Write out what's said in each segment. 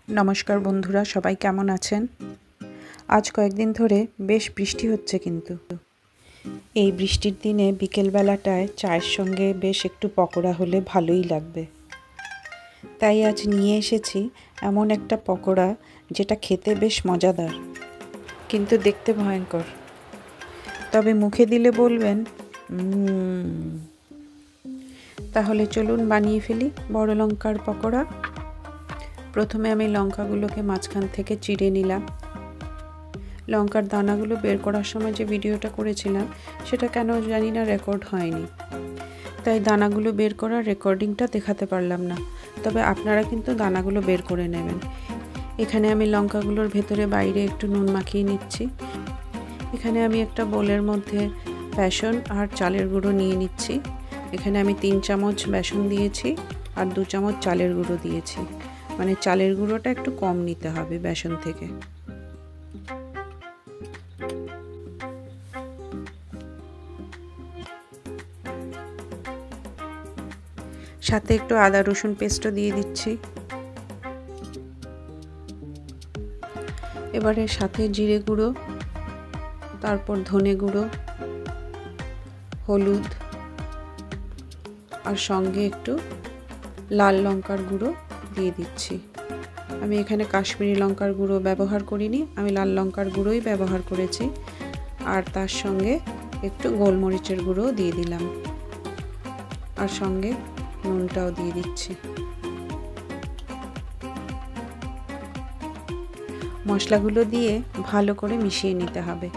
নমস্কার বন্ধুরা, সবাই কেমন আছেন? আজ কয়েকদিন ধরে বেশ বৃষ্টি হচ্ছে, কিন্তু এই বৃষ্টির দিনে বিকেলবেলাটায় চায়ের সঙ্গে বেশ একটু পকোড়া হলে ভালোই লাগবে। তাই আজ নিয়ে এসেছি এমন একটা পকোড়া যেটা খেতে বেশ মজাদার, কিন্তু দেখতে ভয়ঙ্কর। তবে মুখে দিলে বলবেন তাহলে চলুন বানিয়ে ফেলি বড় লঙ্কার পকোড়া। প্রথমে আমি লঙ্কাগুলোকে মাঝখান থেকে চিড়ে নিলাম। লঙ্কার দানাগুলো বের করার সময় যে ভিডিওটা করেছিলাম সেটা কেন জানি না রেকর্ড হয়নি, তাই দানাগুলো বের করার রেকর্ডিংটা দেখাতে পারলাম না। তবে আপনারা কিন্তু দানাগুলো বের করে নেবেন। এখানে আমি লঙ্কাগুলোর ভেতরে বাইরে একটু নুন মাখিয়ে নিচ্ছি। এখানে আমি একটা বোলের মধ্যে বেসন আর চালের গুঁড়ো নিয়ে নিচ্ছি। এখানে আমি 3 চামচ বেসন দিয়েছি আর 2 চামচ চালের গুঁড়ো দিয়েছি। মানে চালের গুঁড়োটা একটু কম নিতে হবে বেসন থেকে। সাথে একটু আদা রসুন পেস্টও দিয়ে দিচ্ছি। এবারে সাথে জিরে গুঁড়ো, তারপর ধনে গুঁড়ো, হলুদ আর সঙ্গে একটু লাল লঙ্কার গুঁড়ো দিয়ে দিচ্ছি। আমি এখানে কাশ্মীরি লঙ্কার গুঁড়ো ব্যবহার করিনি, আমি লাল লঙ্কার গুঁড়োই ব্যবহার করেছি। আর তার সঙ্গে একটু গোলমরিচের গুঁড়ো দিয়ে দিলাম, আর সঙ্গে নুনটাও দিয়ে দিচ্ছি। মশলাগুলো দিয়ে ভালো করে মিশিয়ে নিতে হবে।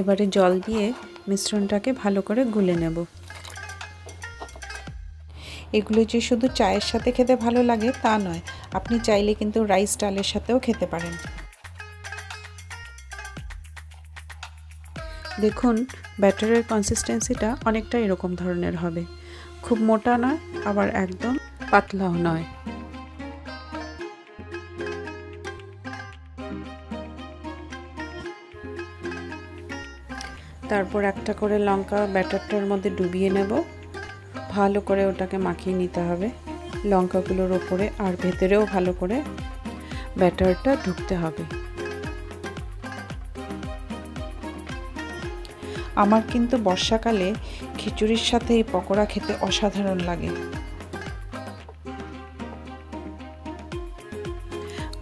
এবারে জল দিয়ে মিশ্রণটাকে ভালো করে গুলে নেব। এগুলো যে শুধু চায়ের সাথে খেতে ভালো লাগে তা নয়, আপনি চাইলে কিন্তু রাইস ডালের সাথেও খেতে পারেন। দেখুন, ব্যাটারের কনসিস্টেন্সিটা অনেকটা এরকম ধরনের হবে, খুব মোটা নয় আবার একদম পাতলাও নয়। তারপর একটা করে লঙ্কা ব্যাটারটার মধ্যে ডুবিয়ে নেব। ভালো করে ওটাকে মাখিয়ে নিতে হবে লঙ্কাগুলোর ওপরে, আর ভেতরেও ভালো করে ব্যাটারটা ঢুকতে হবে। আমার কিন্তু বর্ষাকালে খিচুড়ির সাথে এই পকোড়া খেতে অসাধারণ লাগে।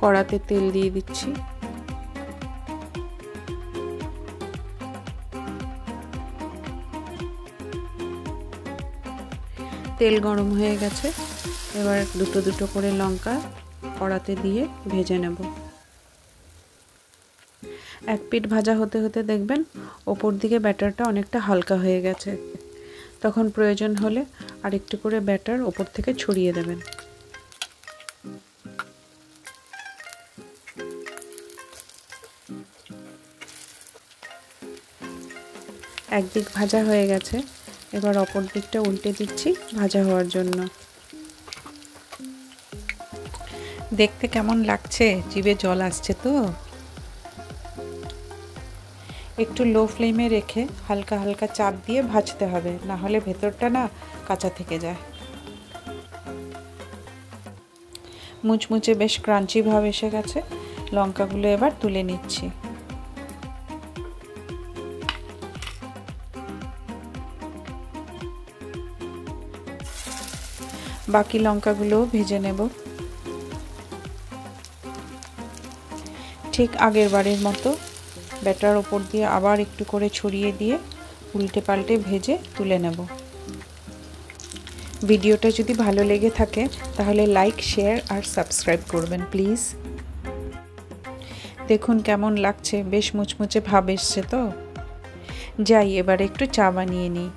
কড়াতে তেল দিয়ে দিচ্ছি। তেল গরম হয়ে গেছে, এবার দুটো দুটো করে লঙ্কা কড়াতে দিয়ে ভেজে নেব। এক পিঠ ভাজা হতে হতে দেখবেন ওপর দিকে ব্যাটারটা অনেকটা হালকা হয়ে গেছে। তখন প্রয়োজন হলে আর একটু করে ব্যাটার ওপর থেকে ছড়িয়ে দেবেন। একদিক ভাজা হয়ে গেছে, এবার অপর দিকটা উল্টে দিচ্ছি ভাজা হওয়ার জন্য। দেখতে কেমন লাগছে, জিভে জল আসছে তো। একটু লো ফ্লেমে রেখে হালকা হালকা চাপ দিয়ে ভাজতে হবে, না হলে ভেতরটা না কাঁচা থেকে যায়। মুচমুচে বেশ ক্রাঞ্চি ভাব এসে গেছে। লঙ্কাগুলো এবার তুলে নিচ্ছি। বাকি লঙ্কাগুলোও ভেজে নেব। ঠিক আগের বারের মতো ব্যাটার ওপর দিয়ে আবার একটু করে ছড়িয়ে দিয়ে উল্টে পাল্টে ভেজে তুলে নেব। ভিডিওটা যদি ভালো লেগে থাকে তাহলে লাইক, শেয়ার আর সাবস্ক্রাইব করবেন প্লিজ। দেখুন কেমন লাগছে, বেশ মুচমুচে ভাব এসছে তো। যাই এবার একটু চা বানিয়ে নিই।